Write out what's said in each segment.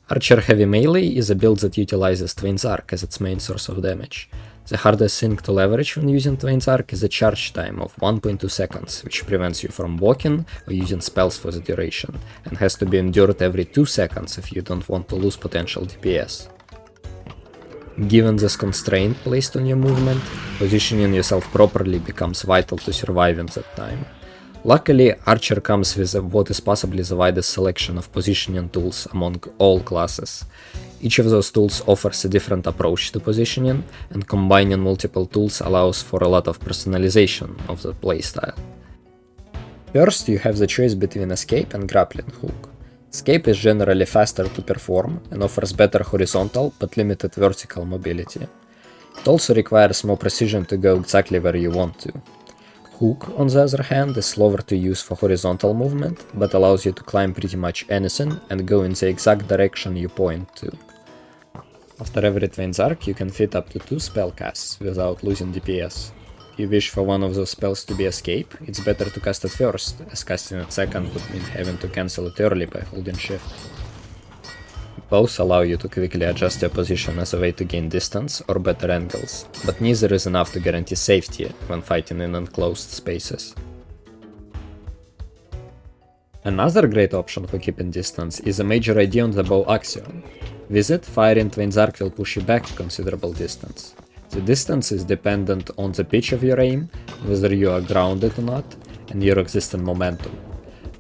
Archer Heavy Melee is a build that utilizes Twain's Arc as its main source of damage. The hardest thing to leverage when using Twain's Arc is a charge time of 1.2 seconds, which prevents you from walking or using spells for the duration, and has to be endured every 2 seconds if you don't want to lose potential DPS. Given this constraint placed on your movement, positioning yourself properly becomes vital to surviving that time. Luckily, Archer comes with what is possibly the widest selection of positioning tools among all classes. Each of those tools offers a different approach to positioning, and combining multiple tools allows for a lot of personalization of the playstyle. First, you have the choice between Escape and Grappling Hook. Escape is generally faster to perform and offers better horizontal but limited vertical mobility. It also requires more precision to go exactly where you want to. Hook, on the other hand, is slower to use for horizontal movement, but allows you to climb pretty much anything and go in the exact direction you point to. After every Twain's Arc, you can fit up to 2 spell casts without losing DPS. If you wish for one of those spells to be Escape, it's better to cast it first, as casting it second would mean having to cancel it early by holding Shift. Both allow you to quickly adjust your position as a way to gain distance or better angles, but neither is enough to guarantee safety when fighting in enclosed spaces. Another great option for keeping distance is a major idea on the bow axiom. With it, firing Twain's Arc will push you back a considerable distance. The distance is dependent on the pitch of your aim, whether you are grounded or not, and your existing momentum.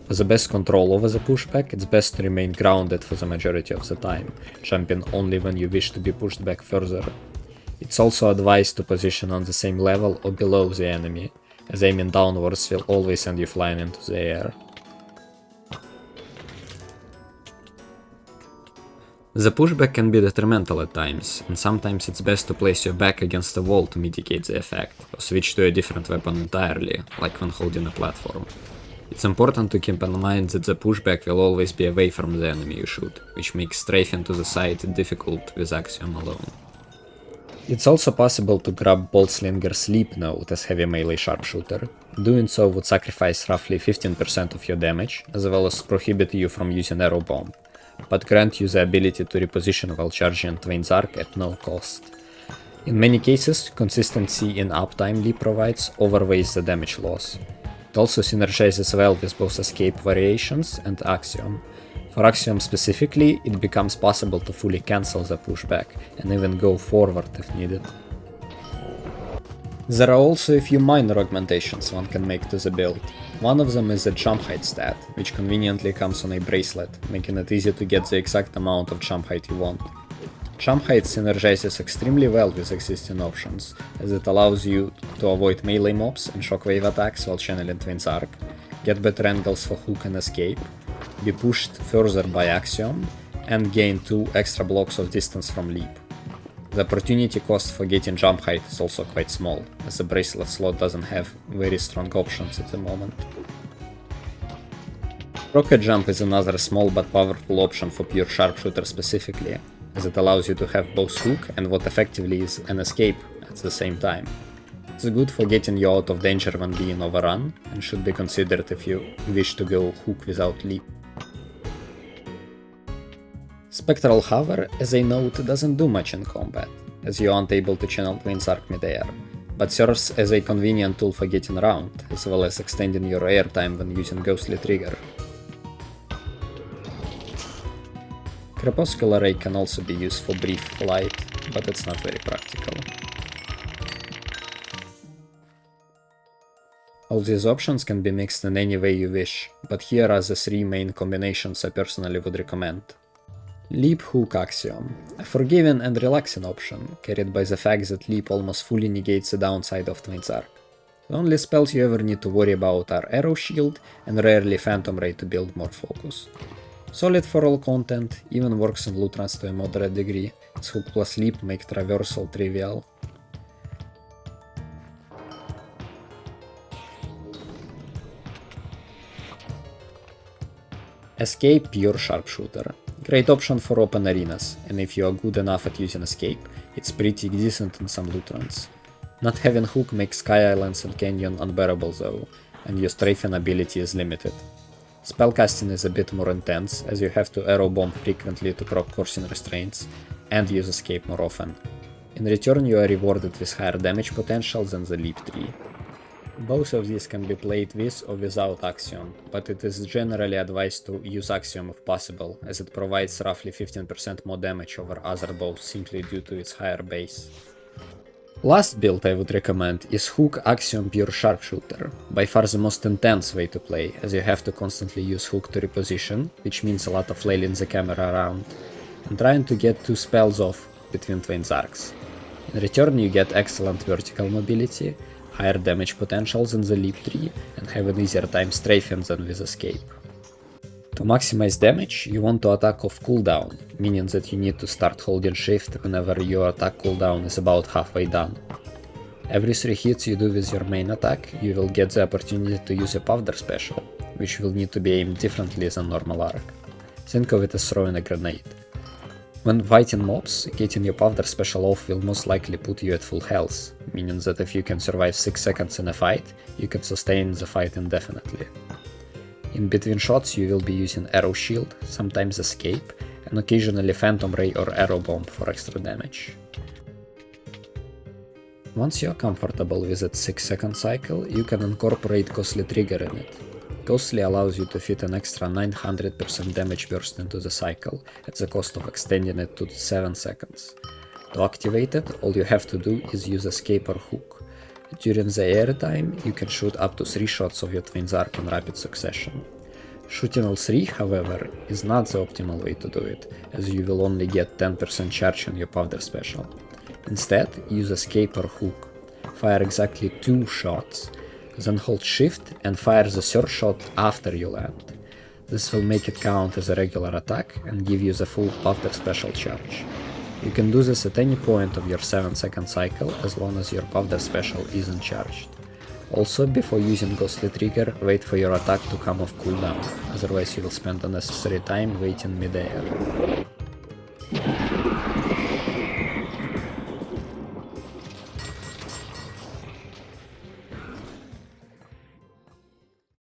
For the best control over the pushback, it's best to remain grounded for the majority of the time, jumping only when you wish to be pushed back further. It's also advised to position on the same level or below the enemy, as aiming downwards will always send you flying into the air. The pushback can be detrimental at times, and sometimes it's best to place your back against a wall to mitigate the effect, or switch to a different weapon entirely, like when holding a platform. It's important to keep in mind that the pushback will always be away from the enemy you shoot, which makes strafing to the side difficult with Axiom alone. It's also possible to grab Boltslinger's Sleep Note as heavy melee sharpshooter. Doing so would sacrifice roughly 15% of your damage, as well as prohibit you from using Arrow Bomb, but grant you the ability to reposition while charging Twain's Arc at no cost. In many cases, consistency in uptime Leap provides overweighs the damage loss. It also synergizes well with both Escape variations and Axiom. For Axiom specifically, it becomes possible to fully cancel the pushback and even go forward if needed. There are also a few minor augmentations one can make to the build. One of them is the jump height stat, which conveniently comes on a bracelet, making it easy to get the exact amount of jump height you want. Jump height synergizes extremely well with existing options, as it allows you to avoid melee mobs and shockwave attacks while channeling Twain's Arc, get better angles for Hook and Escape, be pushed further by Axiom, and gain 2 extra blocks of distance from Leap. The opportunity cost for getting jump height is also quite small, as the bracelet slot doesn't have very strong options at the moment. Rocket Jump is another small but powerful option for pure sharpshooter specifically, as it allows you to have both Hook and what effectively is an Escape at the same time. It's good for getting you out of danger when being overrun, and should be considered if you wish to go Hook without Leap. Spectral Hover, as a note, doesn't do much in combat, as you aren't able to channel Twain's Arc mid-air, but serves as a convenient tool for getting around, as well as extending your airtime when using Ghostly Trigger. Crepuscular Ray can also be used for brief flight, but it's not very practical. All these options can be mixed in any way you wish, but here are the 3 main combinations I personally would recommend. Leap Hook Axiom, a forgiving and relaxing option, carried by the fact that Leap almost fully negates the downside of Twain's Arc. The only spells you ever need to worry about are Arrow Shield and rarely Phantom Ray to build more focus. Solid for all content, even works in loot runs to a moderate degree, as Hook plus Leap make traversal trivial. Escape Pure Sharpshooter. Great option for open arenas, and if you are good enough at using Escape, it's pretty decent in some loot runs. Not having Hook makes Sky Islands and Canyon unbearable though, and your strafing ability is limited. Spellcasting is a bit more intense, as you have to arrow bomb frequently to proc coursing restraints, and use escape more often. In return, you are rewarded with higher damage potential than the leap tree. Both of these can be played with or without Axiom, but it is generally advised to use Axiom if possible, as it provides roughly 15% more damage over other bows simply due to its higher base. Last build I would recommend is Hook Axiom Pure Sharpshooter, by far the most intense way to play, as you have to constantly use Hook to reposition, which means a lot of flailing the camera around, and trying to get 2 spells off between Twain's arcs. In return you get excellent vertical mobility, higher damage potential than the leap tree, and have an easier time strafing than with escape. To maximize damage, you want to attack off cooldown, meaning that you need to start holding shift whenever your attack cooldown is about halfway done. Every 3 hits you do with your main attack, you will get the opportunity to use a powder special, which will need to be aimed differently than normal arc. Think of it as throwing a grenade. When fighting mobs, getting your powder special off will most likely put you at full health, meaning that if you can survive 6 seconds in a fight, you can sustain the fight indefinitely. In between shots you will be using Arrow Shield, sometimes Escape, and occasionally Phantom Ray or Arrow Bomb for extra damage. Once you are comfortable with that 6-second cycle, you can incorporate Ghostly Trigger in it. Ghostly allows you to fit an extra 900% damage burst into the cycle, at the cost of extending it to 7 seconds. To activate it, all you have to do is use Escape or Hook. During the airtime, you can shoot up to 3 shots of your Twin's Arc in rapid succession. Shooting all 3, however, is not the optimal way to do it, as you will only get 10% charge on your powder special. Instead, use Escape or Hook. Fire exactly 2 shots, then hold shift and fire the 3rd shot after you land. This will make it count as a regular attack and give you the full powder special charge. You can do this at any point of your 7-second cycle as long as your powder special isn't charged. Also, before using Ghostly Trigger, wait for your attack to come off cooldown, otherwise you will spend unnecessary time waiting mid-air.